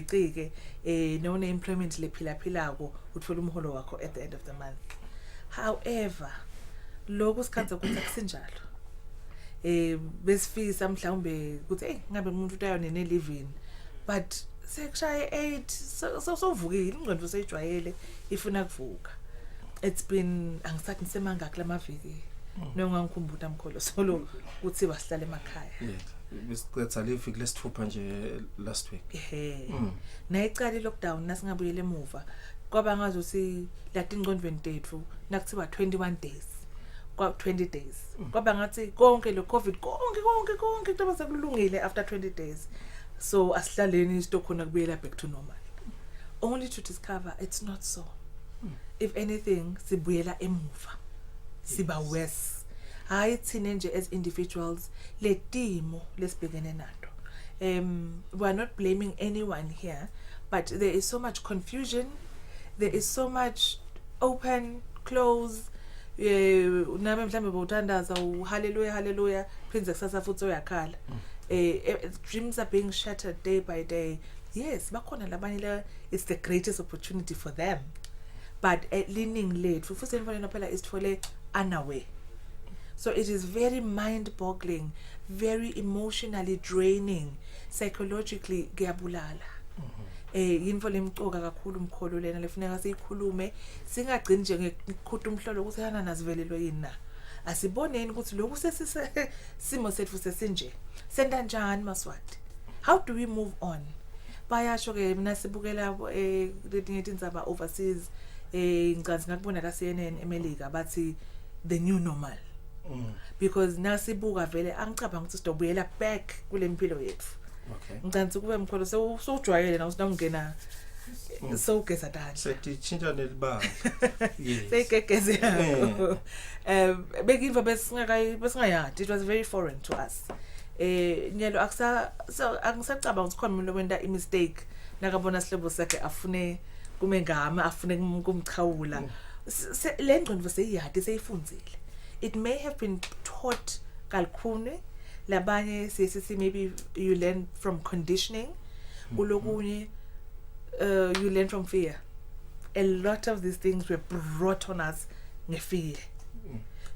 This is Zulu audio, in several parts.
ungacike none employment lephilaphilako uthola umholo wakho at the end of the month. However, lokho sikhanza ukuthi akusinjalo. Besifisa mhlawumbe ukuthi ngabe umuntu utayona ne-living, but sekushaya 8 so vukile ingqondo seyijwayele ifuna kuvuka. It's been angisathi nisemanga kulama viki nongangikhumbula mkholo solo uthi wasihlala emakhaya. Besiqetha leave lesithupha nje last week. Nayicala lockdown nasingabuyele emuva kwaba ngazuthi lathi ingqondweni tethu nakuthiwa 21 days kwa 20 days kwaba ngathi konke lo covid konke kuba sekulungile after 20 days. So asihlaleni isikhona kubuyela back to normal, only to discover it's not so. If anything sibuyela emuva, siba worse. Hayi thina nje as individuals letimo lesibhekene nato. We are not blaming anyone here, but there is so much confusion, there is so much open close. Nami mhlambe bawuthandaza hallelujah prince kusasa futhi uyakhala. Dreams are being shattered day by day. Yes, bakhona labanye la it's the greatest opportunity for them, but leaning late futhi imfanelo phela isithole unaware. So it is very mind-boggling, very emotionally draining, psychologically kuyabulala. Yinfo lemcoka kakhulu umkholo lena lefuneka siyikhulume singagcini nje ngikukhutha umhlolo ukuthi yana nazivelelo yini na. Asiboneni ukuthi lokhu sesimo sethu sesinje senda njani Maswati. How do we move on? Bayasho ke mina sibukela letinye indzaba overseas ngicabanga ngakubona la CNN eMelika bathi the new normal. Because nasibuka vele angicabanga ukuthi sidobuyela back kule mpilo yethu. Ngicabanga kube mkholo sewujwayele na usingena so gesa danje sesitshintsha nelibanga. Yes seyigegeze yakho. Bekiva besingayadi, it was very foreign to us. Nyelo angisacabanga ukuthi khona umuntu wenda I mistake nakabona sihlobo sakhe afune kumengama afune kumchawula le ngqondo seyiyadi seyifunzile. It may have been taught kalkhune labanye sisi maybe you learn from conditioning kulokunye you learn from fear. A lot of these things were brought on us ngefear.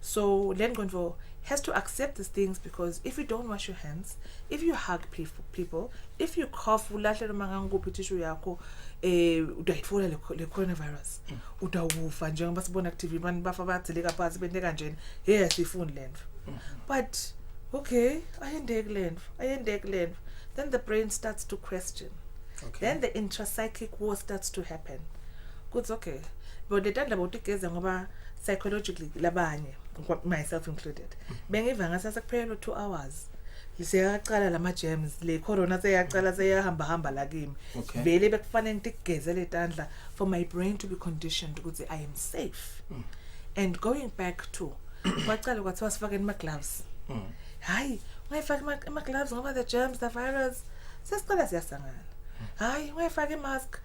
So Lengondvo has to accept these things, because if you don't wash your hands, if you hug people, if you cough ulahle mangango pitishu yako udayitfola le coronavirus udawufa njengoba sibona active abantu bafa batheleka phansi bente kanjena sifuni lendvo. But okay, ayendek lendvo, then the brain starts to question. Then the intrapsychic war starts to happen. Good, okay, but the time about it ngoba psychologically labanye, myself included, bengiva ngasa sekuphela 2 hours lisiyaqala lama germs le corona seyaqala seyahamba la kimi vele bekufanele ngitigeze letandla for my brain to be conditioned ukuthi I am safe. And going back to kwaqala kwathiwa sifake ama gloves. Hayi ungayifaka ama gloves ngoba the germs, the virus sesiqala siyasangana. Hayi ungayifaka mask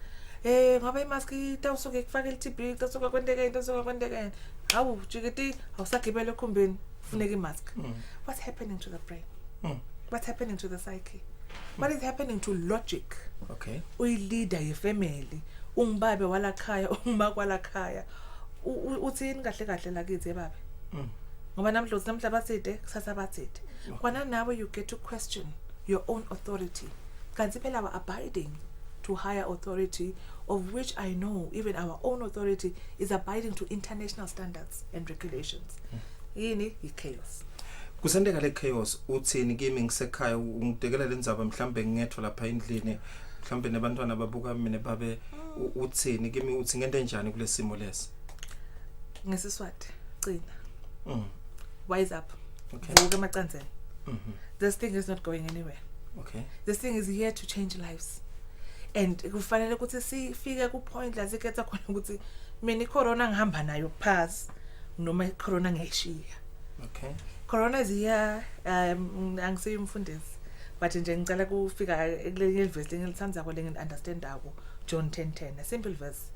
ngoba imask itawusuke kufaka iTB itawusuka kwendeke hawu jikiti awusagibele ekhumbeni funeka imask. What's happening to the brain? What's happening to the psyche? What is happening to logic? Okay, uyi-leader ye-family, ungibabe wala khaya, ungima kwala khaya, uthini kahle lakithi ebabe ngoba namhla bathide kusasa bathide kwana nawe you get to question your own authority. Kanti phela we abiding to higher authority, of which I know even our own authority is abiding to international standards and regulations. Yini i-chaos. Kusendeka le chaos uthini kimi ngisekhaya ungidekela lenzaba mhlambe ngethwa lapha endlini mhlambe nabantwana babuka mina babe uthini kimi uthi ngente njani kule simo lesi ngesiswati cina wise up. Okay, vuka macanzeni. This thing is not going anywhere. Okay, this thing is here to change lives, and kufanele ukuthi sifike ku point la sikhetha khona ukuthi mina icorona ngihamba nayo pass noma icorona ngiyishiya. Okay, Corona is here angisiyi umfundisi, but nje ngicela kufika kule verse lengilithandza ko lengiunderstand ako John 10:10, a simple verse.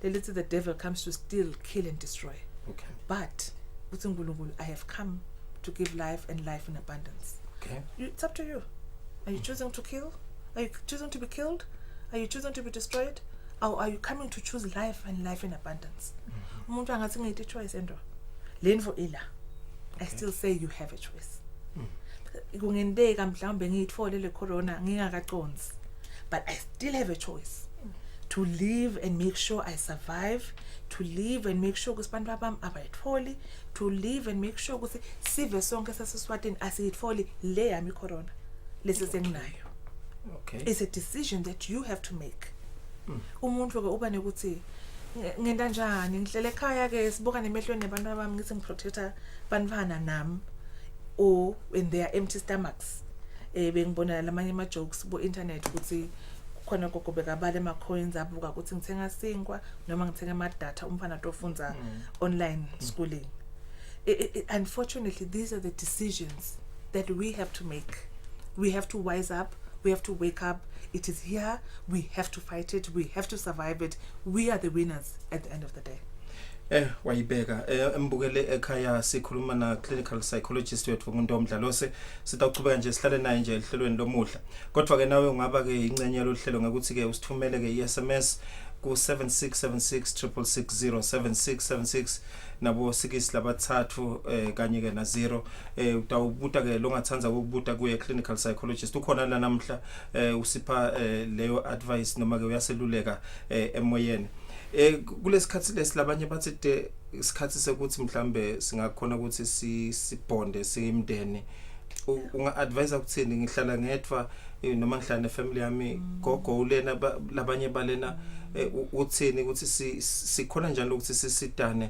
Lelithi the devil comes to steal, kill and destroy. Okay, But uthi uNkulunkulu, I have come to give life and life in abundance. Okay, It's up to you. Are you choosing to kill? Are you choosing to be killed? Are you choosing to be destroyed? Or are you coming to choose life and life in abundance? Umuntu angathi ngithi choice endo. Lenvo ila. I still say you have a choice. Kungenteka mhlawumbe ngiyithole le corona ngingakaconsi. But I still have a choice to live and make sure I survive, to live and make sure ukuthi bantu bami abayitholi, to live and make sure ukuthi sive sonke saseswatini asiyitholi le yami corona. Lesi senginayo. Okay. It's a decision that you have to make. Umuntu ke uba nekuthi ngenda njani ngihlele ekhaya ke sibuka nemehlweni nabantu bami ngithi ngiprotecta banibana nami or when they are empty stomachs. Bengibona lamanye ama jokes bo internet ukuthi khona gogo bekabala ema coins abuka ukuthi ngithenga sinkwa noma ngithenga ama data umfana tofunza online schooling. Unfortunately, these are the decisions that we have to make. We have to wise up. We have to wake up. It is here. We have to fight it. We have to survive it. We are the winners at the end of the day. Wayibeka embukele ekhaya sikhuluma na clinical psychologist wethu umuntu omdlalose sitaqhubeka nje sihlale naye nje ehlelweni lomuhla kodwa ke nawe ungaba ke ingcenye yalohlelo ngakuthi ke usithumele ke iSMS ku 7676607676 nabo sikisi labathathu kanye ke na 0 utawubuta ke longathanza ukubuta kuye clinical psychologist ukhona la namhla usipha leyo advice noma ke uyaseluleka emoyeni kulesikhathi lesilabanye bathi isikhathi sekuthi mhlambe singakhona ukuthi sibonde simndeni unga advise ukuthini ngihlala ngedwa noma ngihlala nefamily yami gogo ulena labanye balena uthini ukuthi sikhona njalo ukuthi sisidane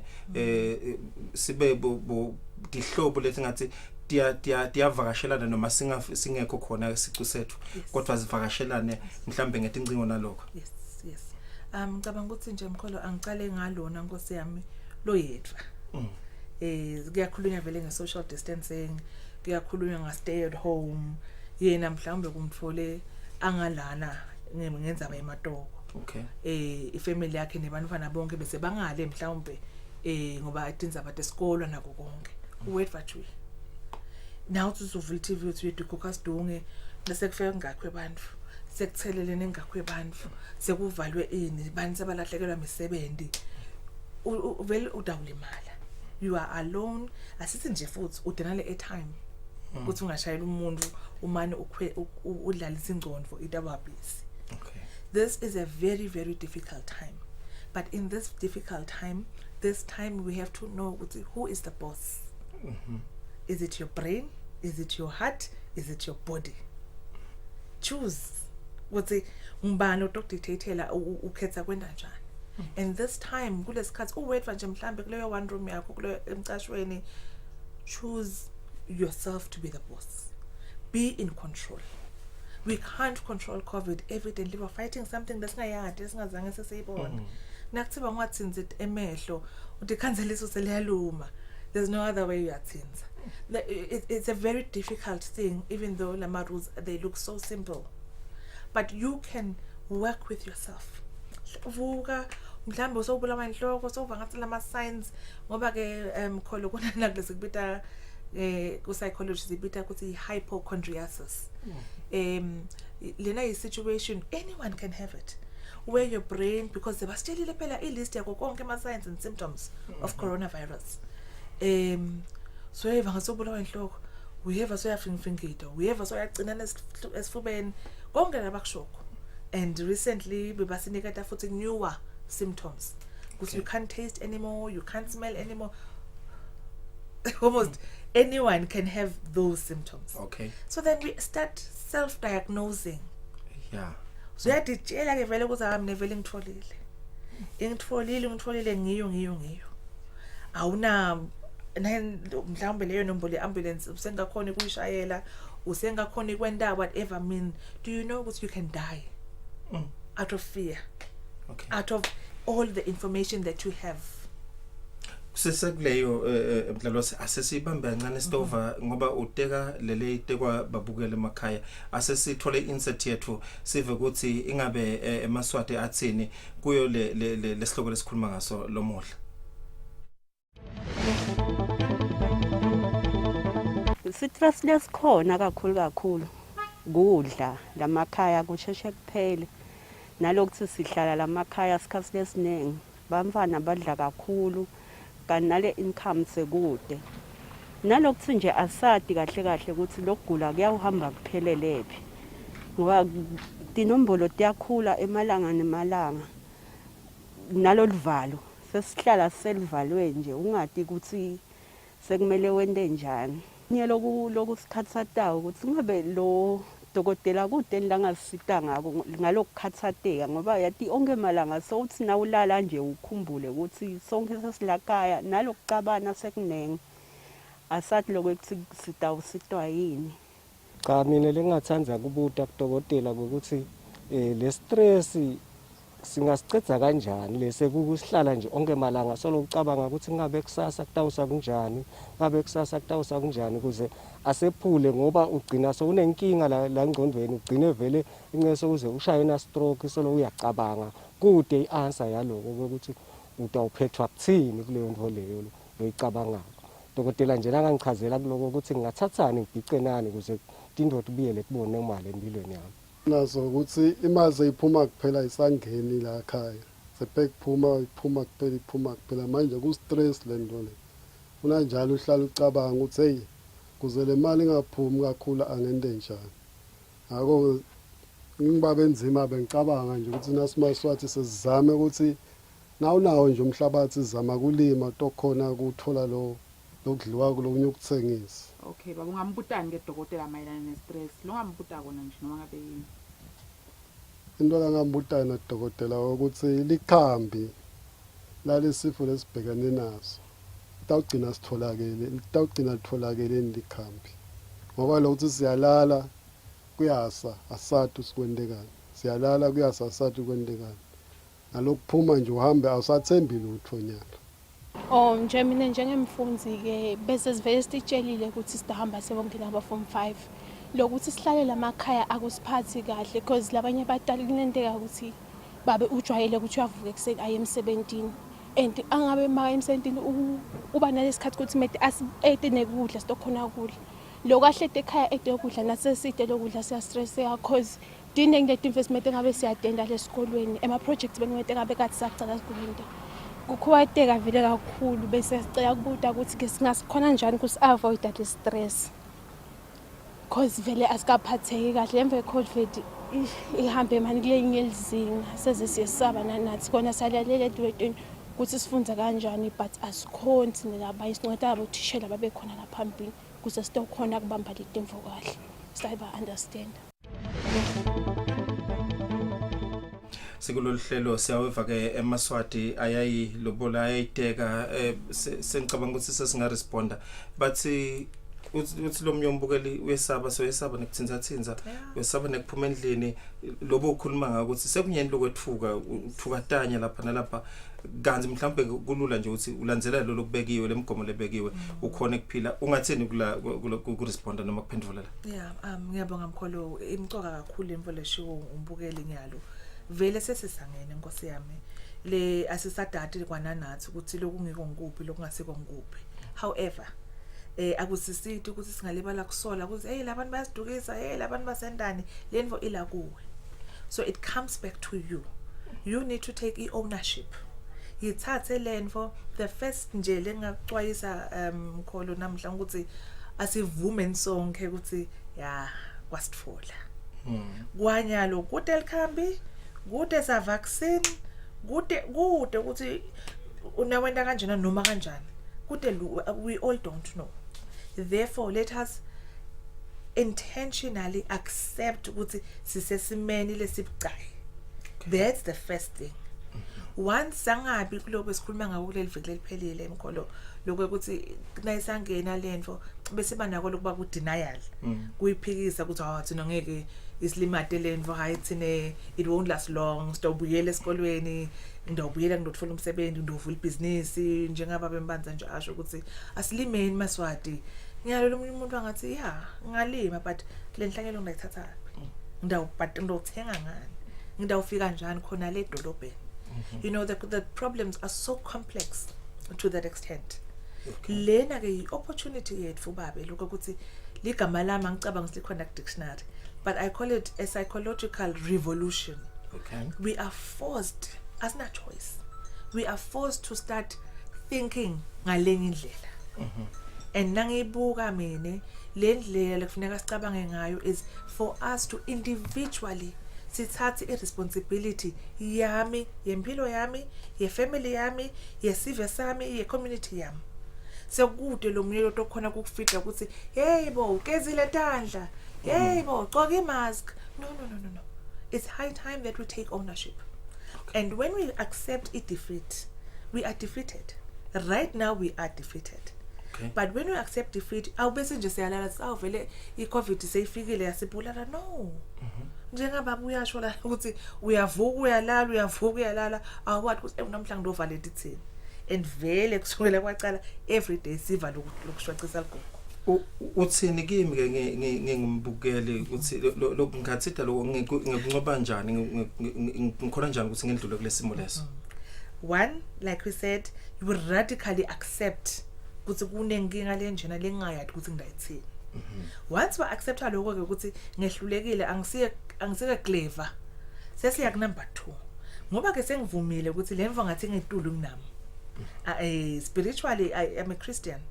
sibe dihlobo lethi ngathi diyavakashelana noma singekho khona isicu sethu kodwa sivakashelane mhlambe ngetincingo nalokho. Yes. Ngicabanga ukuthi nje mkholo angicale ngalona Nkosi yami lo yedwa. Kuyakhulunywa vele nge-social distancing, kuyakhulunywa nga-stay at home. Yena mhlawumbe kumthole angalana ngenza ematoko. Okay. Ifamily yakhe nebantwana bonke bese bangale mhlawumbe ngoba idinza bathe esikolo nako konke. Uwedwa nje. Now uzovula TV uthi uyedukhoka sidunge bese kufika ngakho abantu. Sekuthelelene ngakho abantu sekuvalwe ini bani sebalahlekelwa imisebenzi vele udawulimala you are alone asithi nje futhi udinale airtime ukuthi ungashayela umuntu umane udlalisa ingcondo idababisi. Okay. This is a very very difficult time, but in this difficult time we have to know who is the boss. Is it your brain? Is it your heart? Is it your body? Choose ukuthi ngibani odokdictatela ukhetha kwenda njani. And this time kulesikhathi uwedwa nje mhlambe kuleyo one room yakho kuleyo emcashweni, choose yourself to be the boss. Be in control. We can't control COVID. Evidently we're fighting something that's ngayadi esingazange sesiyibona. Nakuthiba ngwathinza emehlo utikhanzeliso seliyaluma. There's no other way uyathinza. It's a very difficult thing, even though lama rules they look so simple. But you can work with yourself. Vuka mhlambe usobulawa inhloko sova ngathi lama signs ngoba ke kholo kunana kulesikubita ku psychology sibita ukuthi hypochondriasis. Lena is situation anyone can have it where your brain, because they was still phela ilist yakho konke ama signs and symptoms of coronavirus. So eva ngasobulawa inhloko uyeva soyafinfingito uyeva soyagcina esifubeni konke labakushoko. And recently bebasinikata futhi newer symptoms because you can't taste anymore, you can't smell anymore. Almost anyone can have those symptoms. Okay. So then we start self-diagnosing. Yeah. So yaditshela ke vele ukuthi ami nevele ngitfolile ngiyo awuna mhlawumbe leyo nombolo ye-ambulance usengakhona ukuyishayela usengakhona kwenda whatever mean. Do you know what you can die out of fear? Okay. Out of all the information that you have. Sesekuleyo emdlalose asesibambe kancane stova ngoba uteka lele itekwa babukele emakhaya asesithole insert yethu sive ukuthi ingabe emaswati athini kuyo lesihloko lesikhuluma ngaso lomuhla. Stress lesikhona kakhulu kudla lamakhaya kusheshe kuphele nalokuthi sihlala lamakhaya sikhathi lesiningi bamfana badla kakhulu kanti nale income sekude nalokuthi nje asadi kahle kahle ukuthi lokugula kuyahamba kuphelelepi ngoba inombolo tiyakhula emalanga nemalanga naloluvalo sesihlala selivalwe nje ungadi ukuthi sekumele wente njani nye lokusikhathatha ukuthi ngabe lo dokotela kude langasita ngako ngalokukhathateka ngoba yathi onke malanga sokuthi nawulala nje ukhumbule ukuthi sonke sesilakhaya nalokucabana sekunenge asathi lokuthi sitawusitwa yini. Cha mina lengathandza kubuta kudokotela ukuthi le stress singasicedza kanjani lese kukusihlala nje onke malanga solokucabanga ukuthi ngabe kusasa kutawusa kunjani ngabe kusasa kutawusa kunjani kuze asephule ngoba ugcina sowunenkinga la ngqondweni ugcine vele inceso kuze ushaye na stroke solo uyacabanga kude ianswer yaloko ukuthi utawuphethwa kuthini kuleyo nto leyo loyicabanga. Dokotela nje langangichazela kuloko ukuthi ngingathathani ngibhicenani kuze indodana ubiyele kubone imali empilweni yami. Nazo ukuthi imali seyiphuma kuphela isangeni la ekhaya sephuma kuphela manje ku stress lento le una njalo uhlala ucabanga ukuthi hey kuze le mali ingaphumi kakhulu angende njani ngakho ngibabe enzima bengicabanga nje ukuthi nasimaswathi sesizame ukuthi nawunawo nje umhlabathi sizama kulima tokhona ukuthola lo lokudliwa kulokunye ukuthengisa. Okay baba ungambutani ke dokotela mayelana ne stress lo ngambuta kona nje noma ngabe yini into langambuta na dokotela ukuthi likhambi lalesifo lesibhekane naso tawugcina litholakele likhambi ngoba lokuthi siyalala kuyasa asathu sikwendekani siyalala kuyasa asathu kwendekani nalokuphuma nje uhambe awusathembi lutho nyalo. Nje mina njengemfundzi ke bese sivele sitshelile ukuthi sitahamba sebongena aba form 5 lokuthi sihlale lamakhaya akusiphathi kahle because labanye abadala kunenteka ukuthi babe ujwayele ukuthi uyavuka ekseni aye emsebentini and angabe ma emsebentini uba nalesikhathi ukuthi mede as8 nekudla sitokhona ukudla lo kahlete ekhaya ede ukudla naseside lokudla siya stresseka cause dine ngile investment engabe siyadenda lesikolweni ema projects bengwete ngabe kathi sacala sikulenda kukhwateka vele kakhulu bese sicela kubuta ukuthi ke singasikhona njani ukuthi avoid that stress cause vele asikaphatheki kahle emve COVID ihambe manje kule ngelizinga seze siyesaba nathi kona salalele edwetweni ukuthi sifunza kanjani but asikhonti nelabanye sinceda abothishela babe khona laphambili kuze sitokhona kubamba letemvo kahle siba understand. Sikulolu hlelo siyaweva ke eMaswati ayayi lobola ayiteka sengicabanga ukuthi sesingaresponda but uthi lo mnyombukeli wesaba soyesaba nekuthinza wesaba nekuphuma endlini lobo ukhuluma ngako ukuthi sekunyeni lokwethuka uthukatanya lapha nalapha kanzi mhlawumbe kulula nje ukuthi ulandzelela lo lokubekiwe lemigomo lebekiwe ukhona kuphila ungatheni ku responda noma kuphendulela. Ngiyabonga mkholo imcoka kakhulu imvo leshiwo umbukeli nyalo vele sesisangene Nkosi yami le asisadati kwananathi ukuthi lokungiko ngikuphi lokungasiko ngikuphi however akusisithi ukuthi singalibala kusola ukuthi hey labantu bayasidukisa hey labantu basendani lenvo ila kuwe so it comes back to you need to take ownership yithathe lenvo the first nje lengacwayisa mkholo namhla ukuthi asivume sonke ukuthi ya kwasitfola kwanyalo kude likhambi kude sa vaccine kude ukuthi unawenda kanjena noma kanjani kude we all don't know therefore let us intentionally accept ukuthi sisesimeni lesibucayi that's the first thing once sangabi kuloko esikhuluma ngako kuleli viki leliphelile emkholo lokho ukuthi nayisangena lenvo bese banako lokuba ku denial kuyiphikisa ukuthi thina ngeke islimate lenvo hayi thine it won't last long sitobuyela esikolweni ndawubuyela ngidothola umsebenzi ndovula ibhiziness njengaba bembanza nje asho ukuthi asilimeni Maswati ngiyalo umuntu angathi ngalima but le nhlangelo ngiyithatha ndawuthenga ngani ngidawufika njani khona le dolobheni you know the problems are so complex to that extent lena ke opportunity yethu babe lokho ukuthi ligama lami ngicabanga ukuthi likhona dictionary but I call it a psychological revolution Okay. We are forced, as not choice, we are forced to start thinking ngalenye indlela. And nangibuka mine le ndlela lekufuneka sicabange ngayo is for us to individually sithathe irresponsibility yami, yempilo yami, yefamily yami, yesive sami, yecommunity yami. Sekude lo mnyelo tokhona kukufida ukuthi hey bo ugezile tandla, hey bo gqoka imask. No. It's high time that we take ownership. And when we accept defeat, we are defeated. Right now we are defeated. Okay. But when we accept defeat, awubese nje siyalala sawuvele iCovid seyifikile yasibulala. No. Njengababa uyasho la ukuthi uyavuka uyalala awathi ukuthi namhla ngidovala lethini. And vele kusukela kwaqala every day siva lokushwaqisa ligogo. Uthini kimi ke ngingibukele ukuthi lokungathida lo ngikuncoba kanjani ngikhona njani ukuthi ngidlule kulesimo leso. One, like we said, you will radically accept ukuthi kunenkinga lenjena lengayathi ukuthi ngidayithini. Once we accept lokho ke ukuthi ngehlulekile angisike clever. Sesiya ku number 2. Ngoba ke sengivumile ukuthi lemva ngathi ngitulu kunami. Spiritually I am a Christian.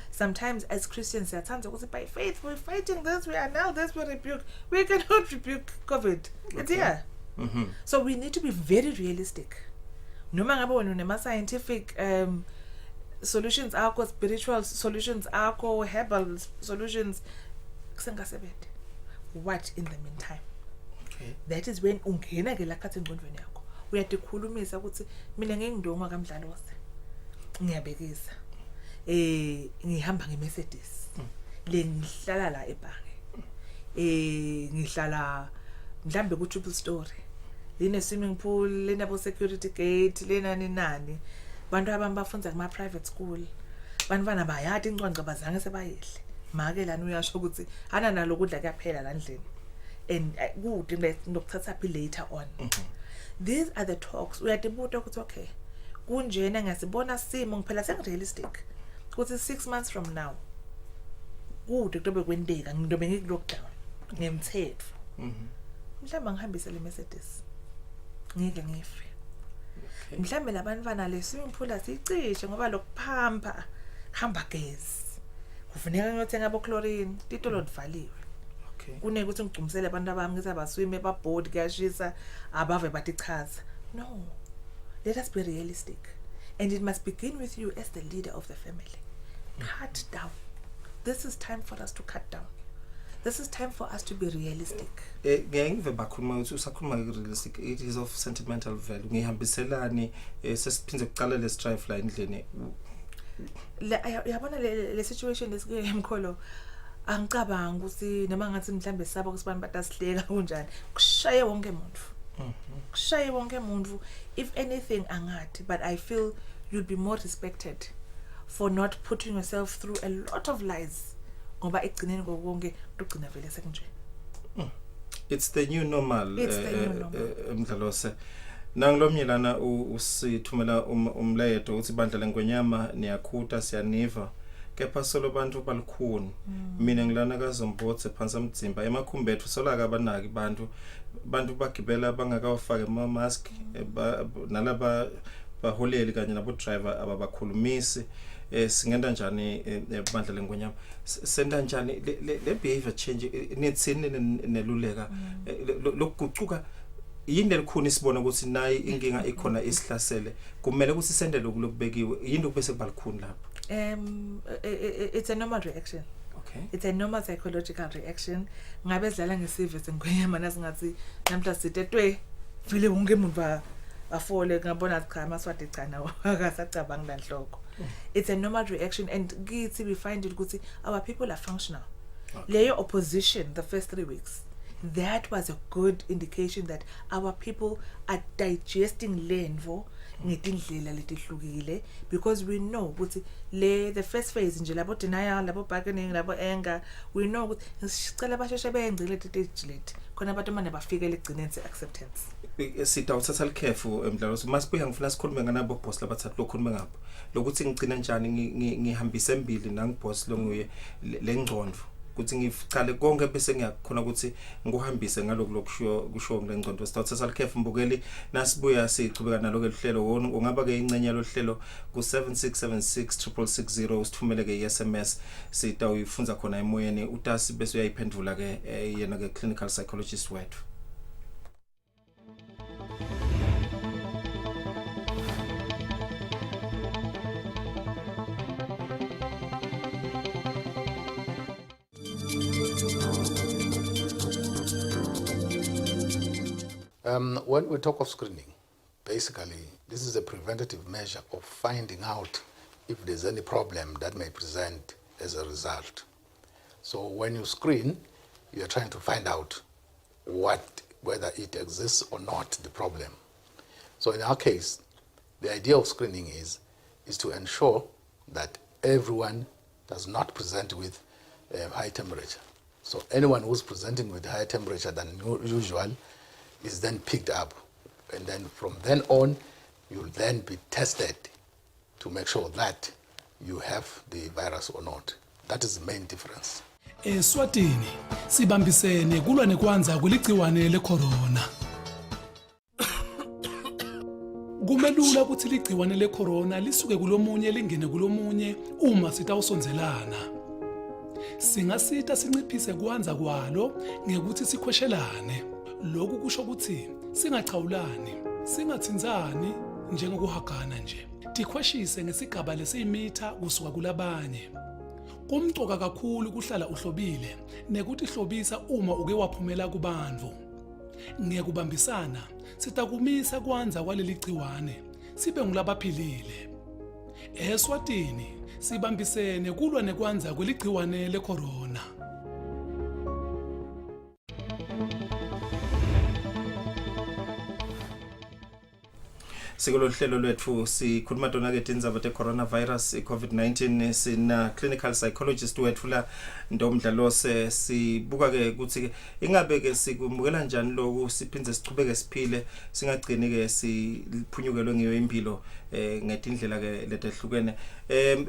Sometimes as Christians siyathanda ukuthi by faith we're fighting this, we are now this, we rebuke. We cannot rebuke COVID. It's here. So we need to be very realistic. Noma ngabe wena unema scientific solutions akho, spiritual solutions akho, herbal solutions kusengasebenze. What in the meantime? Okay. That is when ungena ke lakhathi engqondweni yakho. Uyadikhulumisa ukuthi mina ngengindonga kamdlalo wase. Ngiyabekisa. Ngihamba ngeMercedes. Le ngihlala la ebhange. Ngihlala mhlambe ku triple story. Line swimming pool, lena bo security gate, lena nani. Bantu abami bafunda kuma private school. Bantwana bayati incwancwa bazange sebayihle. Make lana uyasho ukuthi ana nalo kudla kuyaphela la ndleni. And good nokuthatha phi later on. These are the talks. Uyadibuta ukuthi okay. Kunjena ngasibona simo ngiphela sengirealistic. Ukuthi 6 months from now. Kude kutobe kwendeka ngidobe ngik lockdown. Ngemthetho. Mhlamba ngihambise le Mercedes. Ngike ngife. Mhlambe labantwana le swimming pool asicishe ngoba lokuphampa hamba gezi. Kufuneka ngiyothenga abo chlorine, titolo livaliwe. Okay. Kuneke ukuthi ngigcumisele abantu abami ngithi abaswime babhodi kuyashisa abave bathi chaza. No. Let us be realistic. And it must begin with you as the leader of the family. Cut down. This is time for us to cut down. This is time for us to be realistic. Ngiyayive bakhuluma ukuthi usakhuluma realistic, it is of sentimental value. Ngihambiselani sesiphinde kuqala le strife la endleni. Yabona le situation lesike emkholo angicabanga ukuthi noma ngathi mhlambe sabo ukuthi abantu batasihleka kunjani. Kushaye wonke umuntu. Kushaye wonke umuntu. If anything angathi, but I feel you'll be more respected for not putting yourself through a lot of lies. Ngoba ekugcineni konke ugcina vele sekunje. It's the new normal. It's the new normal. Mdlalose. Nangilomnyelana usithumela umlayeto uthi bandla lengonyama niyakhuta siyaniva kepha solo bantu balukhuni. Mina ngilana kaZombotse phansi amdzimba emakhumbethu solaka abanaki bantu bagibela bangakawafaka ama mask nalaba baholeli kanye nabo driver ababakhulumisi. Singenda njani bandla lengonyama senda njani le behavior change nithini neluleka lokugucuka yini elikhona isibona ukuthi nayi inkinga ikhona isihlasele kumele ukuthi sende lokubekiwe yini ubese kubalikhuni lapho. It's a normal reaction. Okay. It's a normal psychological reaction. Ngabe dlala ngesive sengonyama nasingathi namhla sitetwe vele wonke umuntu afole ngabona cha maswati cha nawo akasacabanga lanhloko. It's a normal reaction and kithi we find it ukuthi our people are functional. Leyo opposition the first 3 weeks, that was a good indication that our people are digesting lenvo ngedindlela letihlukile because we know ukuthi the first phase nje labo denial labo bargaining labo anger, we know ukuthi sicela basheshe bengcile leti khona abantu manje bafike legcinense acceptance. Sitha uthatha likhefu emdlalo masibuya ngifuna sikhulume nganabo boss labathathu lokhulume ngapha lokuthi ngicina njani ngihambise embili nangiboss longuye lengcondo ukuthi ngiqale konke bese ngiyakhona ukuthi ngikuhambise ngaloko lokusho ngengcondo sithatha salkhefu mbukeli nasibuya sichubeka nalo ke lihlelo ungaba ke ingcenye lo hlelo ku 76766660 usithumele ke SMS sitawuyifunza khona emoyeni utasi bese uyayiphendula ke yena ke clinical psychologist wethu. When we talk of screening, basically, this is a preventative measure of finding out if there's any problem that may present as a result. So when you screen, you are trying to find out whether it exists or not, the problem. So in our case, the idea of screening is to ensure that everyone does not present with high temperature. So anyone who's presenting with higher temperature than usual is then picked up, and then from then on you'll then be tested to make sure that you have the virus or not. That is the main difference. Eswatini sibambisene kulwa nekwanza kuligciwane lecorona. Kumelula ukuthi ligciwane lecorona lisuke kulomunye lingene kulomunye uma sitawusonzelana. Singasita sinciphise kwanza kwalo ngekuthi sikhweshelane. Lokhu kusho ukuthi singachawulani, singathinzani njengokuhagana nje. Tikhweshise ngesigaba lesimitha kusuka kulabanye. Kumcoka kakhulu kuhlala uhlobile nekuthi hlobisa uma uke waphumela kubantu. Ngekubambisana sitakumisa kwanza kwaleli gciwane sibe ngulabaphilile. Eswatini sibambisene kulwa nekwanza kweligciwane lecorona. Sikolo hlelo lwethu sikhuluma tona ke tindzaba te coronavirus COVID-19 sina clinical psychologist wethu la Ndomdlalose sibuka ke ukuthi ke ingabe ke sikumbukela kanjani lokho siphinze sichubeke siphile singagcini ke siphunyukelwe ngiyo impilo ngetindlela ke letehlukene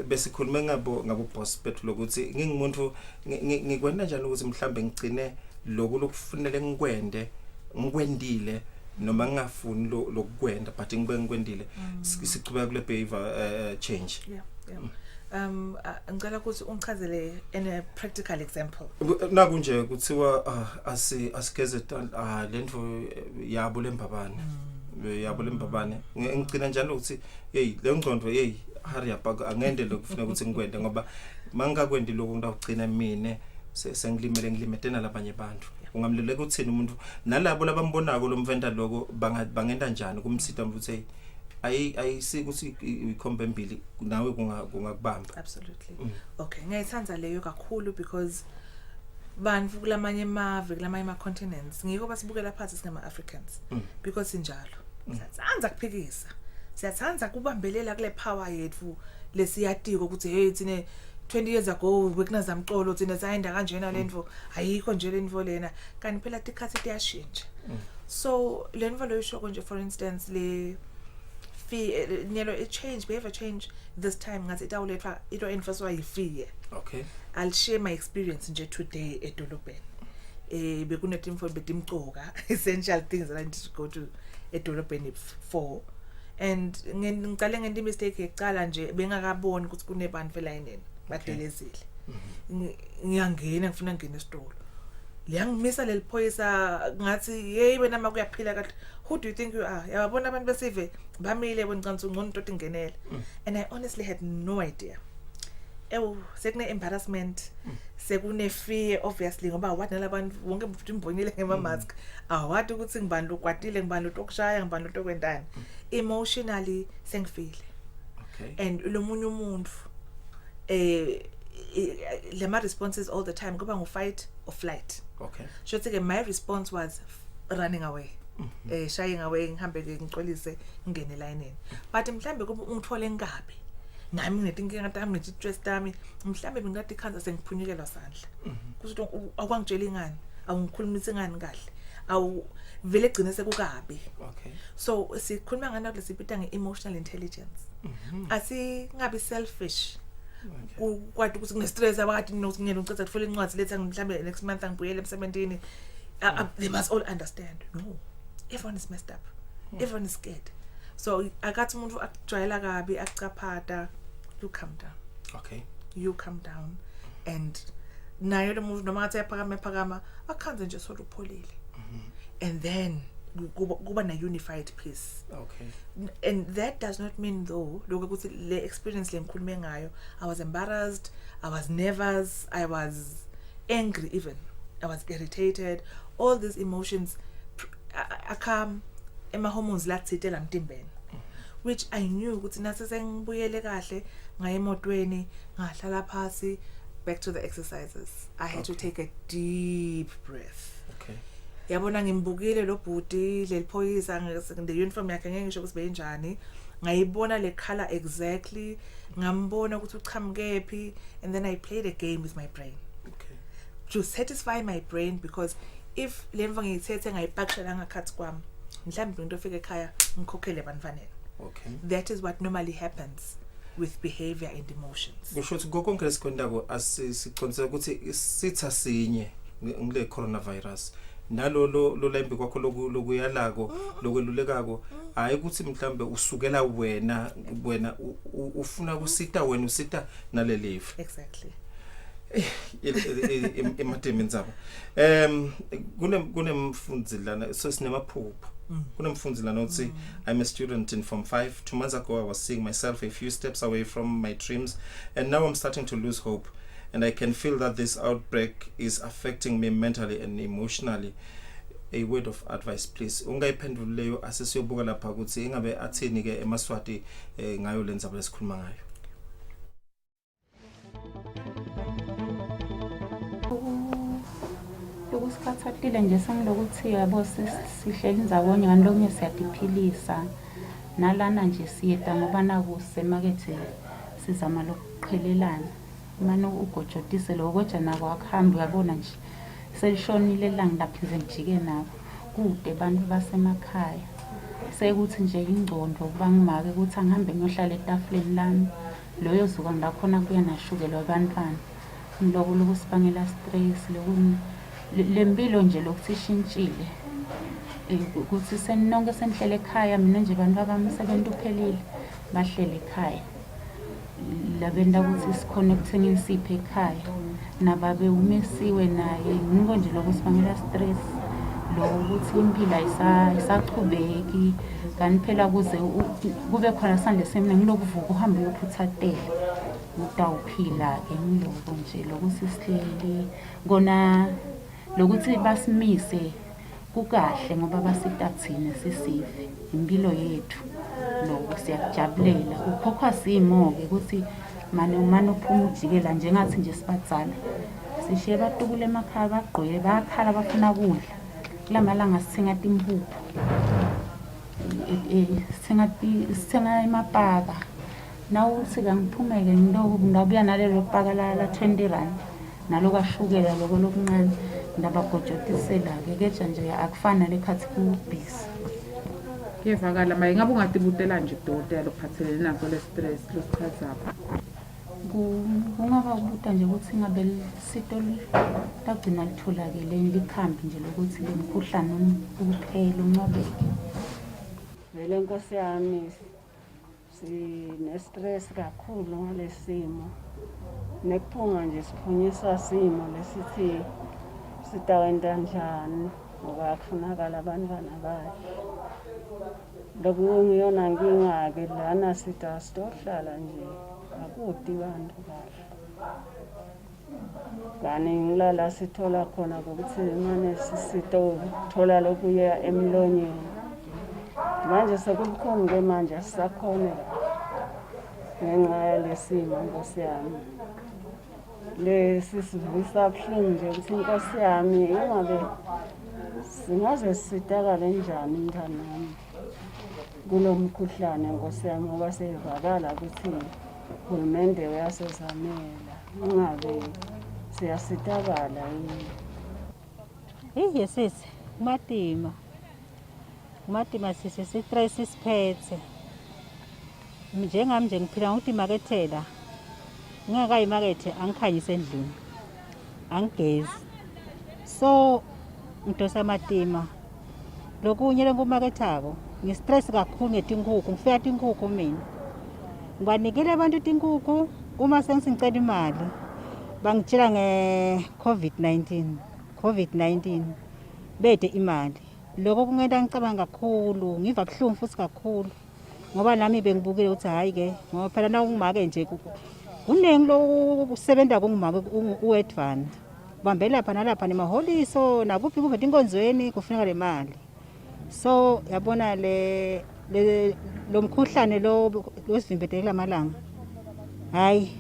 besikhuluma ngabo boss bethu lokuthi ngingumuntu ngikwenda njani ukuthi mhlambe ngigcine lokho lokufunele ngikwendile noma ngafuni lokwenda but ngikwendile sichubeka kule behavior change. Ngicela ukuthi ungichazele in a practical example. Nakunje kuthiwa asigeze lento yabo lembabane ngicina njalo ukuthi hey le ngcondo hey hurry up angende lokufuna ukuthi ngikwende ngoba mangakwendi lokho ngidawugcina mina sengilimele labanye abantu. Ungamleleka ukuthini umuntu nalabo labambonako lo mvenda lokho bangenda njani kumsita ukuthi ayisikuthi ikhombe embili nawe kungakubamba. Absolutely. Okay, ngiyayithanda leyo kakhulu because bantu kulamanye amave kulamanye ama continents ngiko basibukela phansi singama Africans because sinjalo. Siyathanza kuphikisa. Siyathanza kubambelela kule power yethu lesiyatiko ukuthi hey thine 20 years ago bekunazamxolo thina sayenda kanjena lento ayikho nje lento lena kanti phela tikhathi tiyashintsha. So lento lo yisho konje for instance le behavior change this time ngathi itawulethwa into enforcewa yifear. Okay, I'll share my experience nje today edolobheni. Bekunetimfo betimcoka essential things that I need to go to edolobheni for, and ngicale ngenti mistake ecala nje bengakaboni ukuthi kunebantu elayinini badelezile. Ngiyangena ngifuna ngene esitolo liyangimisa leliphoyisa ngathi hey wena makuyaphila kahle, who do you think you are? Yabona abantu besive bamile boncansi ngcono into ingenela. And I honestly had no idea. Sekune embarrassment, sekune fear obviously ngoba wathi nalabantu wonke umuntu imbonile ngema mask awathi ukuthi ngibani ukwatile ngibani utokushaya ngibani utokwendani emotionally sengifile. Okay, And lo munye umuntu lema responses all the time kuba fight or flight. okay, Shothi ke my response was running away. Shying away ngihambe ke ngixolise ngene elayinini. But mhlambe kuba ungithole ngabe nami nginetinkinga tami ngithi-stress tami mhlambe bengathi ikhanza sengiphunyukelwa sandla kuthi akwangitshela ingani awungikhulumisa ingani kahle vele gcine sekukabi. okay. So sikhuluma ngana lesipita nge-emotional intelligence. Asingabi selfish kwathi ukuthi kune stress abakade nokuthi ngiyena ucela ukufela incwadi letha mhlambe next month angibuyele emsebenzini. They must all understand. No. Everyone is messed up. Everyone is scared. So akathi umuntu akujwayela kabi akucaphata, you calm down. Okay. You calm down and nayo lo muntu noma ngathi ayaphakama akhanze nje solo upholile. And then kuba na unified peace. Okay. And that does not mean though lokho ukuthi le experience lengikhulume ngayo I was embarrassed, I was nervous, I was angry even, I was irritated. All these emotions come ema hormones la tsitela mtimbeni, which I knew ukuthi nase sengibuyele kahle ngaye emotweni ngahlala phasi. Back to the exercises. I had to take a deep breath. Okay. Yabona ngimbukile lo bhuti leliphoyisa nge uniform yakhe ngeke ngisho ukuthi benjani. Ngayibona le color exactly, ngambona ukuthi uchamukephi, and then I played a game with my brain. Okay. To satisfy my brain, because if lemva ngiyithethe ngayipakishela ngakhathi kwami, mhlawumbe into ofika ekhaya ngikhokhele bantwaneni. Okay. That is what normally happens with behavior and emotions. Kusho ukuthi konke lesikwendako asiconsela ukuthi sitha sinye ngile coronavirus. Nalo lo lembe kwakho lokuyalako lokwelulekako hayi ukuthi mhlambe usukela wena ufuna kusita wena usita nale live. Exactly. Emademeni zabo kunemfundzi lana so sinemaphupho kunemfundzi lana uthi I'm a student in Form 5. 2 months ago I was seeing myself a few steps away from my dreams, and now I'm starting to lose hope, and I can feel that this outbreak is affecting me mentally and emotionally. A word of advice please. Ungayiphenduleyo asesiyobuka lapha ukuthi ingabe athini ke eMaswati ngayo lenza lesikhuluma ngayo. Ukusikhathathile nje sengilokuthi yabo sihleli ndzawonye ngalonye siyadiphilisa nalana nje siyeta ngoba nakusemakethe sizama lokuqhelelana manje ugojotise lokho nako akuhambi uyabona nje selishonile langa laphize ngijike nabo kude abantu basemakhaya sekuthi nje ingcondo bangimake ukuthi angihambe ngiyohlala etafuleni lami loyo zuka ngakhona kuya nashukela abantwana ngiloko lokusibangela stress lempilo nje lokuthi ishintshile ukuthi senonke senhlele ekhaya mina nje abantu abamsebenzi uphelile bahlele ekhaya labenda ukuthi sikhona ukuthengisa isiphe ekhaya nababe umesiwe naye ngiko nje lokusibangela stress lo ukuthi impilo ayisachubeki kanti phela kuze kube khona sandle semina ngilokuvuka uhambe uyophuthadela utawuphila ke ngiloko nje lokuthi sihleli kona lokuthi basimise kukahle ngoba basitathina sisive impilo yethu lokho siyajabulela ukhokhwa simo ke ukuthi mane uphuma ujikela njengathi nje sibadzala sishiye batukule emakhaya bagqoye bayakhala bafuna kudla kulamalanga sithenga impuphu sithenga emapaka nawu sika ngiphumeke ngibuya nalelo paka la 20 rand naloku ashukela lokho lokuncane ndabagojotisela ke nje akufana lekhathi kubhisi kuyevakala maye ngabe ungatibutela nje udokotela lokuphathelene nazo le stress losikhathapha kungaba ukubuta nje ukuthi ngabe sito lagcina litholakele likhambi nje lokuthi lemkhuhlane ukuphela unqobeke vele nkosi yami sine stress kakhulu ngalesimo nekuphunga nje siphunyiswa simo lesithi sitawenda njani ngoba kufunakala abantwana bakhe lokungiyona nginga-ke lana sita sitohlala nje akuti bantu kahle kani ngilala sithola khona ukuthi mane sitothola lokuya emlonyeni manje sekubukhona-ke manje asisakhone ngenxa yalesimo nkosi yami lesi sivisa buhlungu nje ukuthi inkosi yami ingabe singaze sitakale njani mntanami kulo mkhuhlane nkosi yami ngoba seyivakala ukuthi uhulumende uyasezamela ingabe siyasitakala yini sisi kumatima sisi sistress siphethe njengami nje ngiphila ngokuthi makethela ngingakayimakethe angikhanyise endlini angigezi so ngidosa amatima lokunye lengumakethako ngistress kakhulu ngetinkukhu ngifika tinkukhu mina ngibanikele abantu tinkukhu uma sengicela imali bangitshela COVID-19 bethe imali lokho kungenta ngicabanga kakhulu ngiva buhlungu futhi kakhulu ngoba nami bengibukile ukuthi hayi ke ngoba phela na ungimake nje kuningi lo kusebenza kungimake uwedvana bambela lapha nalapha nemaholiso nakuphi kuve tinkonzweni kufuneka le mali so yabona lo mkhuhlane lo wesivimbeteleka amalanga hayi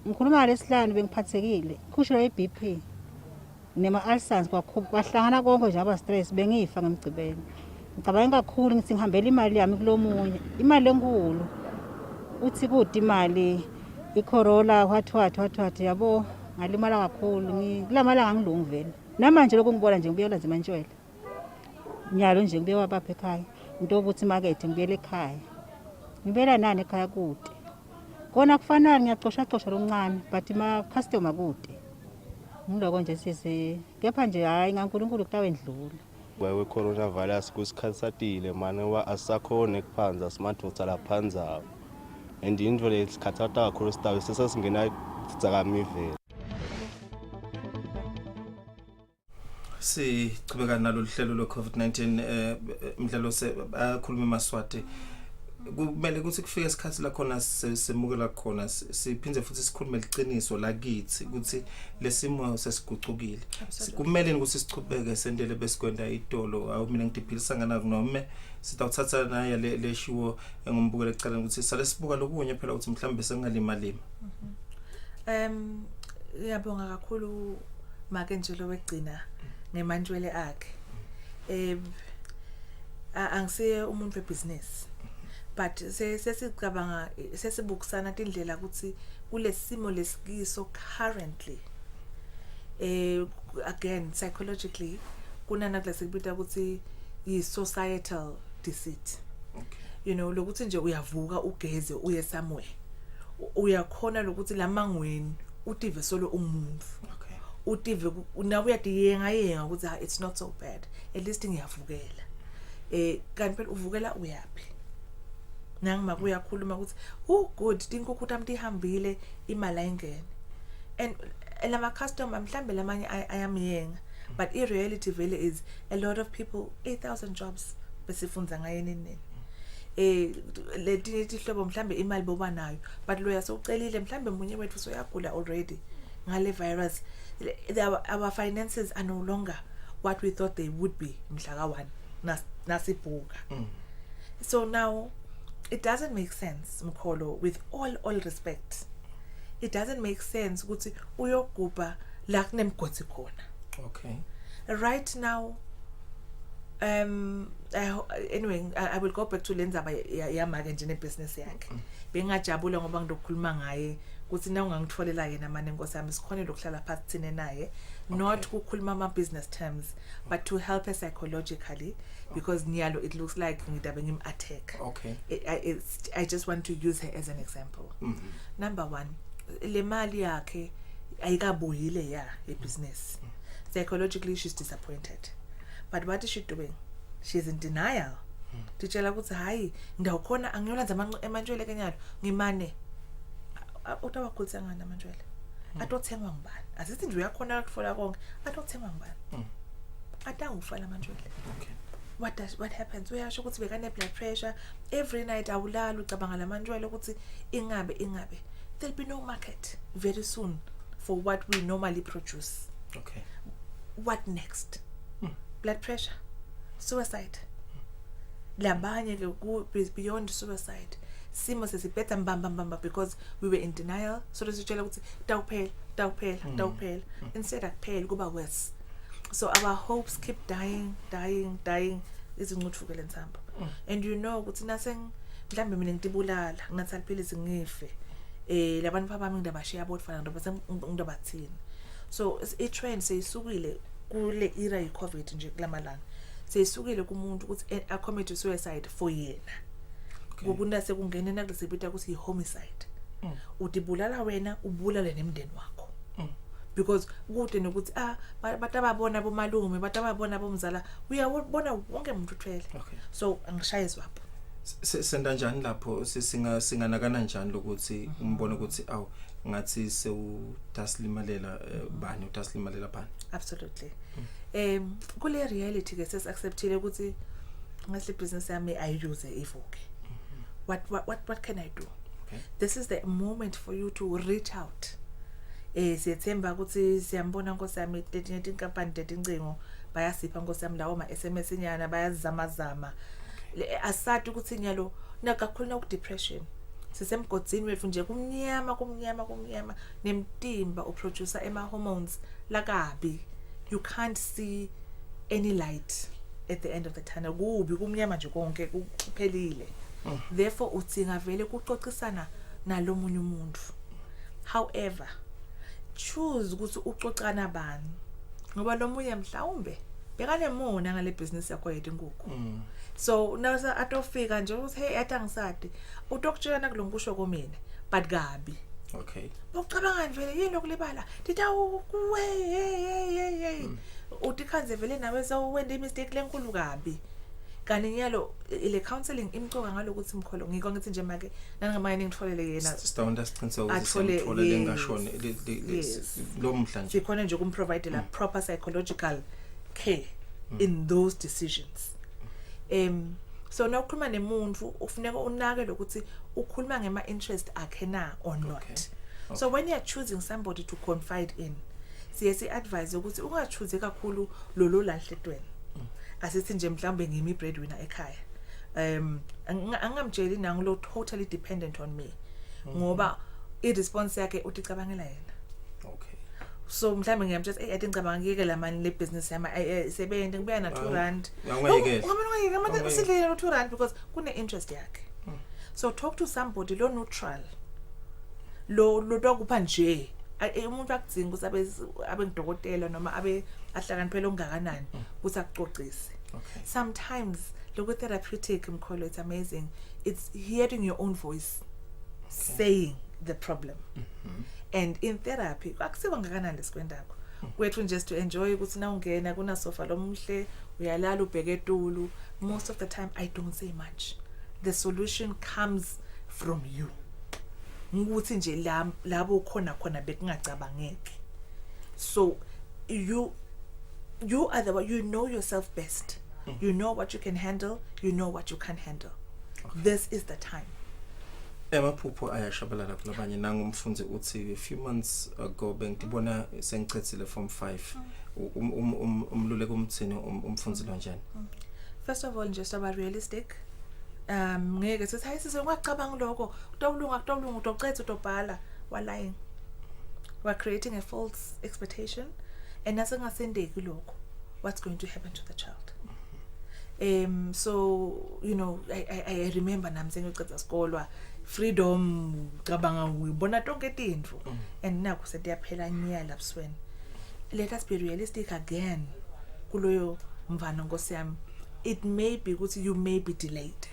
ngikhuluma lesihlanu bengiphathekile khushilo yeBP nema-ulcers kwahlangana konke nje aba-stress bengifa ngemgcibelo ngicabanga kakhulu ngithi ngihambela imali yami kulomunye imali enkulu uthi kude imali iCorolla what yabo ngalimala kakhulu kulamalanga ngilungu vele namanje lokho ngibona nje ngibuyela nje mantshwele nyalo nje ngibuye wabapha ekhaya into ukuthi imakethe ngibuyela ekhaya ngibuyela nani ekhaya kude kona kufanele ngiyacosha lomncane but ma-customer kude ngiloko nje sisi kepha nje hayi ngaNkulunkulu kutawendlula we coronavirus kusikhathi satile mane asakhona ekuphanza simadoda laphanza and into lesikhathata kakhulu sitawe sesasingena dzidzakamive sichubeka nalo uhlelo lo COVID-19 umdlalo akhuluma eMaswati kumele ukuthi kufike isikhathi la khona semukela khona siphinde futhi sikhulume liqiniso la kithi ukuthi lesimo sesigucukile kumele ukuthi sichubeke sendele besikwenda itolo awu mina ngidiphilisanga nako noma sitawuthatha naye le shiwo engombukela ecala ukuthi sale sibuka lokunye phela ukuthi mhlambe sengalima ngiyabonga kakhulu make nje lo wegcina ngemantshwele akhe angisiye umuntu webusiness but sesicabanga sesibukisana indlela ukuthi kulesimo lesikiso currently again psychologically kunana klasikubita ukuthi i societal deceit you know lokuthi nje uyavuka ugeze uye somewhere uyakhona lokuthi lamangweni utive solo umuntu utive nawe uyadiyenga ukuthi it's not so bad at least ngiyavukela kanti phela uvukela uyapi nangima kuyakhuluma ukuthi good tinkukhu tami tihambile imali ayingene and lama customer mhlambe lamanye ayamiyenga but in reality vele is a lot of people 8,000 jobs besifunza ngayeni nini letinye ihlobo mhlambe imali boba nayo but lo yasocela mhlambe munye wethu soyagula already ngale virus our finances are no longer what we thought they would be mhlaka 1 nasibhuka so now it doesn't make sense Mkholo with all respect it doesn't make sense ukuthi uyogubha la kunemgodi khona okay right now anyway I will go back to lenzaba yamake nje nebusiness yakhe bengajabula ngoba ngidokhuluma ngaye ukuthi na ungangitholela yena manje nkosami sikhonele ukuhlala phansi thine naye not ukukhuluma ama business terms but to help her psychologically because nyalo it looks like ngidabe ngim attack okay I just want to use her as an example number 1 le mali yakhe ayikabuyile business psychologically she's disappointed but what is she doing she's in denial titshela ukuthi hayi ngiyawukhona angiyolenza emantshwele kenyalo ngimane utawakhulisa ngani amantshwele atothengwa ngubani asithi nje uyakhona ukutfola konke atothengwa ngubani atangufala amantshwele okay what happens uyasho ukuthi bekane blood pressure every night awulala ucabanga lamantshwele ukuthi ingabe there'll be no market very soon for what we normally produce okay what next blood pressure suicide labanye ke beyond suicide simo sesibhetha mbamba because we were in denial so lesitshela ukuthi tawuphela instead akuphela kuba worse so our hopes keep dying izincuthuke lensamba and you know ukuthi naseng mhlambe mina ngitibulala ngathi aliphilisi ngife labantu bami ngidabashiya bodfana ngidobathini so I trend seyisukile kule era ye-COVID nje kulamalanga seyisukile kumuntu ukuthi accommit suicide for yena ngokunase kungena nakulesibita ukuthi i-homicide Utibulala wena ubulale nemndeni wakho. Because kude nokuthi batababona bomalume batababona bomzala uyabona wonke umuntu uthwele. So angishaye izwapho. Senda kanjani lapho singanakana kanjani lokuthi umbone ukuthi awu ngathi sewudaslimalela bani udaslimalela bani. Absolutely. Kule reality ke sesiacceptile ukuthi ngasle business yami ayiuse ivuke. What can I do? This is the moment for you to reach out. Siyethemba ukuthi siyambona nkosami 38 inkampani 30 incingo bayasipha nkosami lawo ma SMS nyana bayazamazama. Asati ukuthi nyalo nakakhuluna ku depression. Sisemgodzini wethu nje kumnyama nemtimba uproducer ema hormones lakabi. You can't see any light at the end of the tunnel. Kubi kumnyama nje konke kuphelile. Therefore utsinga vele kuxoxisana nalomunye umuntu. However, choose ukuthi uxoxana bani. Ngoba lomunye mhlawumbe bekane mona ngale business yakho yethu inkukhu. So nawusa atofika nje uthi hey atangisadi utokutshela kulonkusho komina but kabi. Okay. Ucabanga vele yini lokulibala? Titawu kuwe hey. Utikhanze vele nawe sewende mistake lenkulu kabi. Kanti nyalo ile counseling imcoka ngalokuthi imkholo ngiko ngithi nje make nangamanye ngitfolele yena sitawunda siqinisa ukuthi simthole lengashone lo mhla nje sikhona nje kumprovide la proper psychological care in those decisions. So nawukhuluma nemuntu ufuneka unake lokuthi ukhuluma ngema interest akhe na or not. So when you are choosing somebody to confide in, siyesi advise ukuthi ungachoose kakhulu lolo lahletweni. Asithi nje mhlambe ngimi breadwinner ekhaya. Angamtsheli nangulo totally dependent on me. Ngoba i-response yakhe uticabangela yena. Okay. So mhlambe ngiyamtshela I think ngicabanga ngiyeke la mani le business yami sebenze ngibuya na 2 rand. Ngiyeke. Ngiyeke usidle no 2 rand because kune interest yakhe. So talk to somebody lo neutral. Lo dokupha nje. Umuntu akudzinga ukuthi abe ngidokotela noma abe ahlakaniphela ongakanani ukuthi akuxoxise. Sometimes loku therapeutic mkholo it's amazing. It's hearing your own voice saying the problem. And in therapy akusiwa ngakanani lesikwendako. Wethu just to enjoy ukuthi na ungena kuna sofa lomhle uyalala ubheke etulu. Most of the time I don't say much. The solution comes from you. Nguthi nje labo khona bekungacabangeke. So you are the one, you know yourself best. You know what you can handle, you know what you can't handle. This is the time. Emaphupho ayashabalala kulabanye nangumfunzi uthi a few months ago bengibona sengichethile form 5 umluleko umthini umfunzi lo njani. First of all just about realistic. Ngeke sithi hayi sizongacabanga lokho utawulunga utocetha utobhala wa lying. We're creating a false expectation and nasengasendeki lokho what's going to happen to the child. So you know I remember nami sengicetha sikolwa freedom cabanga uyibona tonke tindvu and naku setiyaphela nyala busweni. Let us be realistic again kuloyo mvana Nkosi yami. It may be ukuthi you may be delayed.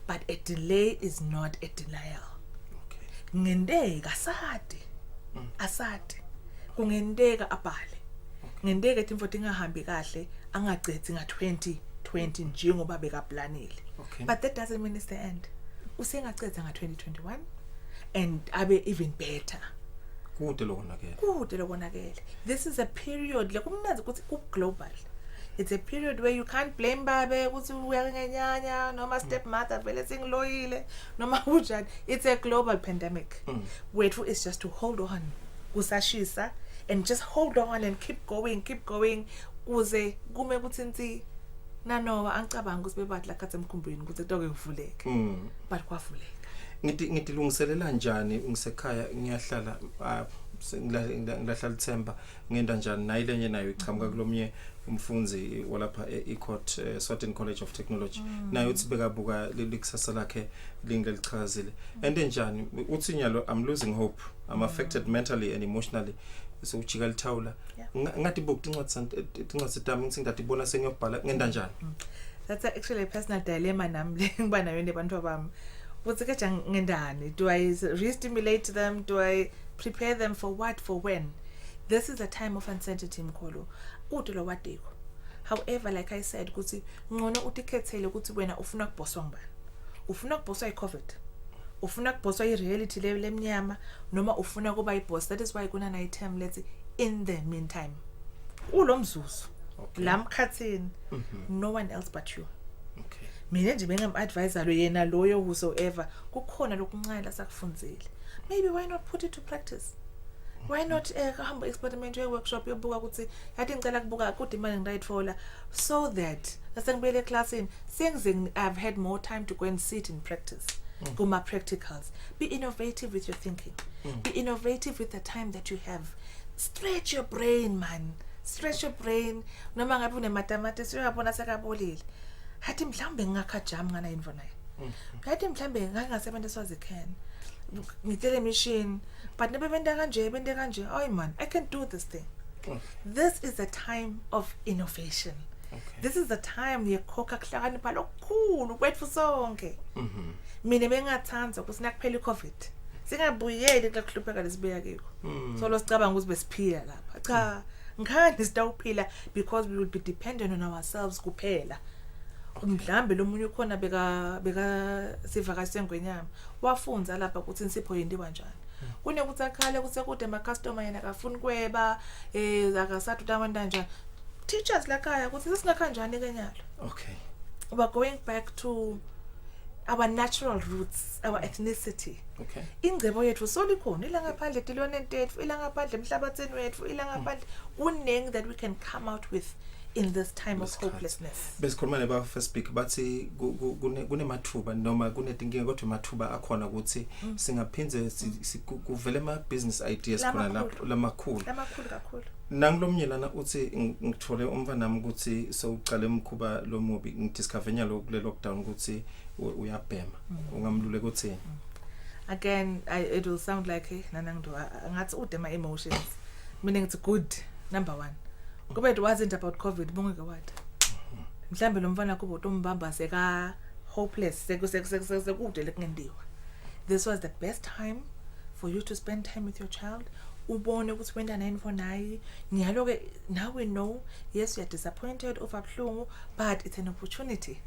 But a delay is not a denial. Ngendeka asade kungendeka abhale ngendeka ethi mfoti ngahambi kahle angacethi nga 2020 njengoba bekaplanile. But that doesn't mean it's the end. Usengacetha nga 2021 and abe even better. Kude lokonakele. This is a period lekumnazi ukuthi ku global. It's a period where you can't blame babe ukuthi uyangenyanya noma stepmother vele singiloyile noma ujani. It's a global pandemic. Wethu is just to hold on kusashisa and just hold on and keep going kuze kume ukuthi nti nanoba angicabanga ukuthi bebathi la khathe emkhumbini ukuthi toke kuvuleke. But kwavuleka. Ngidilungiselela njani ngisekhaya ngiyahlala ngilahlala ithemba ngenda njani nayilenye nayo ichamuka kulomnye umfunzi walapha eCourt Eswatini College of Technology nayo uthi bekabuka likusasa lakhe lingelichazile ende njani uthi nyalo I'm losing hope, I'm affected mentally and emotionally. So uchika lithawula ngathi bokuthi incwadi tami ngithi ngadibona sengiyobhala ngenda njani. That's actually a personal dilemma nami ngiba nayo nebantu bami What's ngendani? Do I re-stimulate them? Do I prepare them for what? For when? This is a time of uncertainty mkhulu. Udulo wadiko. However, like I said, ukuthi ngono utikhethele ukuthi wena ufuna ukubhoswa ngubani. Ufuna ukubhoswa iCovid. Ufuna ukubhoswa ireality level emnyama noma ufuna kuba iboss. That is why kuna na item let's in the meantime. Ulomzuzu. Lamkhathini. No one else but you. Okay. Mina nje bengamadvisor lo yena loyo whosoever kukhona lokuncane la sakufunzile. Maybe why not put it to practice? Why not hamba experiment workshop yobuka ukuthi yathi ngicela kubuka kude imali ngidayithola so that asengibele classini sengize I've had more time to go and sit in practice. Kuma practicals. Be innovative with your thinking. Be innovative with the time that you have. Stretch your brain, man. Stretch your brain. Noma ngabe une mathematics uyabona sekabolile. Hathi mhlambe ngakajam ngana info naye. Hathi mhlambe ngangasebenzisa zican. Ngitele machine but nebe benda kanje oh man I can do this thing. This is the time of innovation. This is the time yekhokha kuhlakanipha lokukhulu kwethu sonke. Mina bengathanda ukuthi nakuphela iCovid singabuyeli kuhlupheka lesibuya kiko. So lo sicabanga ukuthi besiphila lapha. Cha ngani sitawuphila because we will be dependent on ourselves kuphela. Mhlambe lo munye ukhona beka sivakashise ngwenyama wafunza lapha ukuthi insipho yendiwa kanjani kunekuthi akhale ukuthi kude ama customer yena akafuni kweba akasathu tamanda kanjani teachers lakhaya ukuthi sisingakanjani kenyalo. Okay, we are going back to our natural roots, our ethnicity. Okay, ingcebo yethu solikhona ila ngaphandle tilwane tethu ila ngaphandle emhlabatheni wethu ila ngaphandle kuneng that we can come out with in this time of hopelessness. Besikhuluma neba first speak bathi kunemathuba noma kunetinkinga kodwa mathuba akhona ukuthi singaphinze kuvele ama business ideas khona lapho lamakhulu kakhulu. Nangilomnye lana uthi ngithole umva nami ukuthi sowuqale umkhuba lomubi ngidiscover nyalo kule lockdown ukuthi uyabhema ungamlule kuthini. Again it will sound like nanangdo ngathi udema emotions. Meaning it's good. Number 1. Kube it wasn't about COVID bongeke wathi. Mhlambe lo mfana kubo tombamba seka hopeless sekude lekungendiwa. This was the best time for you to spend time with your child. Ubone ukuthi wenda 949 nyaloke now we know yes you are disappointed over buhlungu but it's an opportunity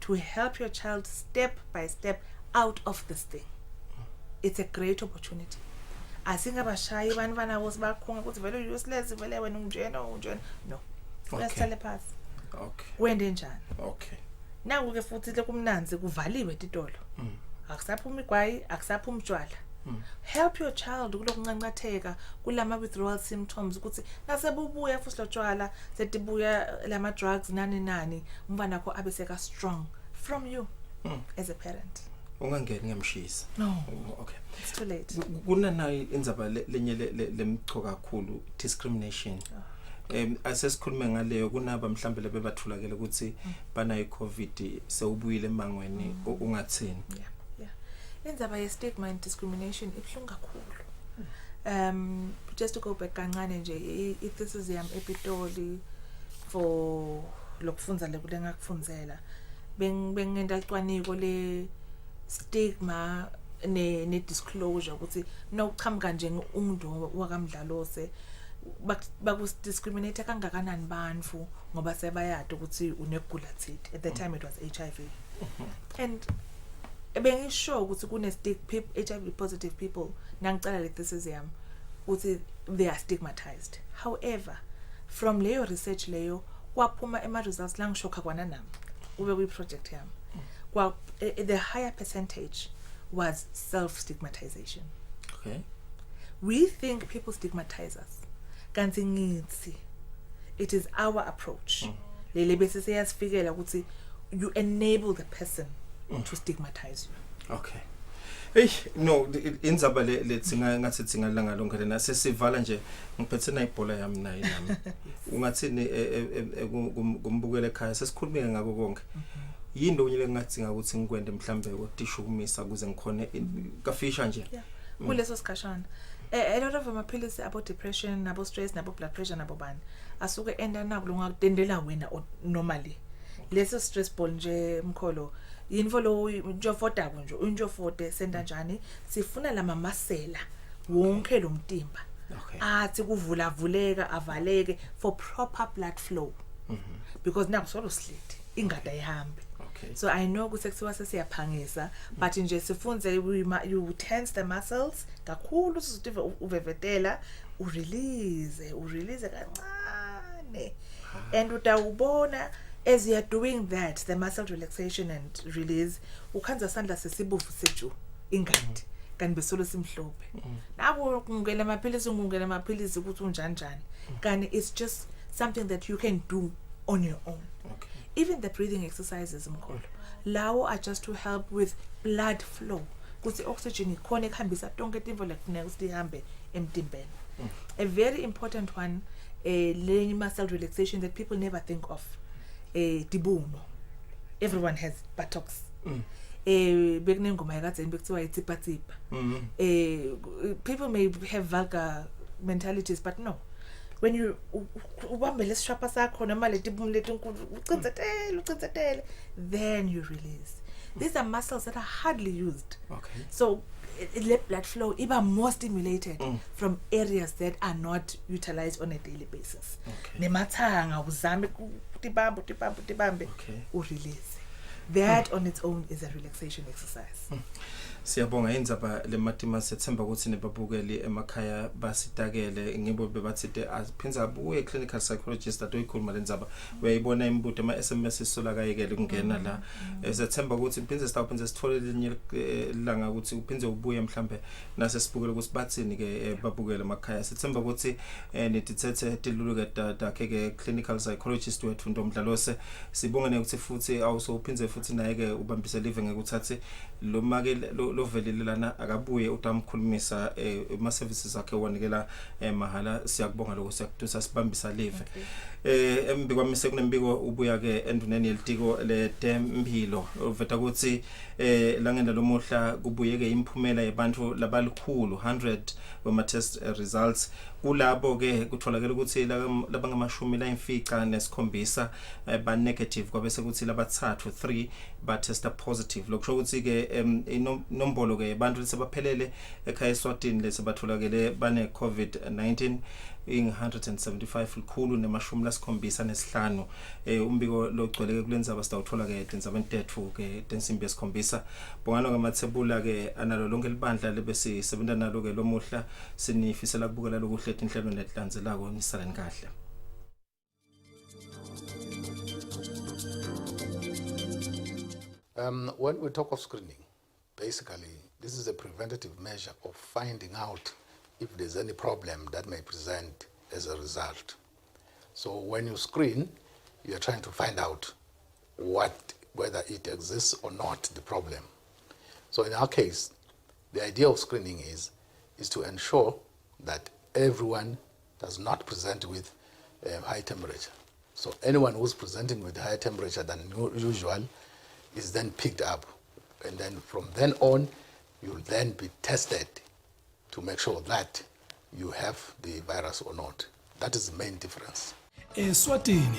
to help your child step by step out of this thing. It's a great opportunity. Asingabashayi bantwana bose bakhunga ukuthi vele useless vele wena unjena no. Uyasithatha phansi. Okay. Wende njani? Okay. Naku ke futhi le kumnanzi kuvaliwe ititolo. Akusaphuma igwayi, akusaphuma utshwala. Help your child kulokuncancatheka kulama withdrawal symptoms ukuthi nasebubuya futhi lo tshwala setibuya lama drugs nani umntwana wakho abeseka strong from you as a parent. Ungangeni ngemshisa. No. Okay. It's too late. Kunanayo indzaba lenye lemcho kakhulu discrimination. Asesikhulume ngaleyo kunaba mhlambe lebebathulakele ukuthi bana iCovid sewubuyile emangweni ungathini. Yeah. Indzaba ye stigma and discrimination ibhlungu kakhulu. Just to go back kancane nje this is yam epitoli for lokufunza lekulengakufunzela. Bengenda icwaniko le stigma ne disclosure ukuthi nokuchamuka nje umuntu wakamdlalose bakusdiscriminate kangakanani bantu ngoba sebayade ukuthi unegula thithi. At the time it was HIV. And bengisho ukuthi kune HIV positive people nangicala le this is yam ukuthi they are stigmatized. However, from leyo research leyo kwaphuma ema results langishoka kwana nami ube kwi project yami. The higher percentage was self-stigmatization. Okay. We think people stigmatize us. Kanti ngithi it is our approach. Lele bese seyasifikela ukuthi you enable the person to stigmatize you. Okay. Hey, no, indzaba letsinga ngathi tsingalanga lonke lena sesivala nje ngiphethe na ibhola yami nayi nami. Ungathini kumbukele ekhaya sesikhulumile ngako konke. Yinto unyele ngadzinga ukuthi ngikwende mhlambe kodishukumisa kuze ngikhone kafisha nje. Kuleso sikhashana. A lot of amaphilisi about depression, about stress, about blood pressure nabo bani asuke enda nakulo ngakudendela wena normally. Leso stress ball nje mkholo yinfo lo unjofota nje unjofote senda njani sifuna lama masela wonke lo mtimba athi kuvula vuleka avaleke for proper blood flow because naku solo slit ingada ihambe. So I know kusekusiwa sesiyaphangisa but nje sifunze you tense the muscles kakhulu sizitive uvevetela urelease kancane and utawubona as you are doing that the muscle relaxation and release ukhanza sandla sesibufu seju ingadi kanti besolo simhlophe nabo kungena amaphilisi ukuthi unjanjani kanti it's just something that you can do on your own. Even the breathing exercises mkhulu lawo are just to help with blood flow kuthi oxygen ikhona ekhambisa tonke timvo lekufuneka ukuthi ihambe emtimbeni. A very important one learning muscle relaxation that people never think of dibuno. Everyone has buttocks. Bekunengoma yakadzeni bekuthiwa yitsipa tsipa. People may have vulgar mentalities but no, when you ubambe lesishapa sakho noma letibumu letinkulu ucitsetele then you release. These are muscles that are hardly used. So let blood flow iba more stimulated from areas that are not utilized on a daily basis. Nemathanga uzame tibambe urelease. That on its own is a relaxation exercise. Siyabonga indzaba lematima sethemba ukuthi nebabukeli emakhaya basitakele ngibo bebathide aphinza buye clinical psychologist atoyikhuluma lendzaba uyayibona imibuto ama SMS isolakayekele kungena la sethemba ukuthi uphinze sithole linye langa ukuthi uphinze ubuye mhlambe nase sibukele ukuthi bathini ke babukele emakhaya sethemba ukuthi nitithethe tiluluke dakhe ke clinical psychologist wethu Ntomdlalose sibonga ukuthi futhi awuso uphinze futhi naye ke ubambise live ngekuthathe lo make lo velelelana akabuye utamkhulumisa ama services akhe wanikela mahala siyakubonga lokho siyakutusa sibambisa live embiko kwamise kunembiko ubuya ke enduneni yelitiko letempilo uveta ukuthi langenda lomuhla kubuyeke imphumela yabantu labalukhulu 100 wema test results kulabo ke kutholakala ukuthi labangamashumi la imfica nesikhombisa ba negative kwabese kuthi labathathu 3 ba testa positive lokusho ukuthi ke inombolo ke abantu lesebaphelele ekhaya Eswatini lesebatholakele bane COVID-19 175 likhulu nemashumi lasikhombisa nesihlanu umbiko logcweleke kulenzaba sitawuthola ke indzaba entethu ke tensimbi yesikhombisa bongano ngamathebula ke analo lonke libandla lebese sebenza nalo ke lomuhla sinifisela kubukela lokuhle inhlelo netlanzelako nisaleni kahle. When we talk of screening, basically this is a preventative measure of finding out if there's any problem that may present as a result. So when you screen, you are trying to find out whether it exists or not, the problem. So in our case, the idea of screening is to ensure that everyone does not present with high temperature. So anyone who's presenting with higher temperature than usual is then picked up. And then from then on, you'll then be tested to make sure that you have the virus or not. That is the main difference. Eswatini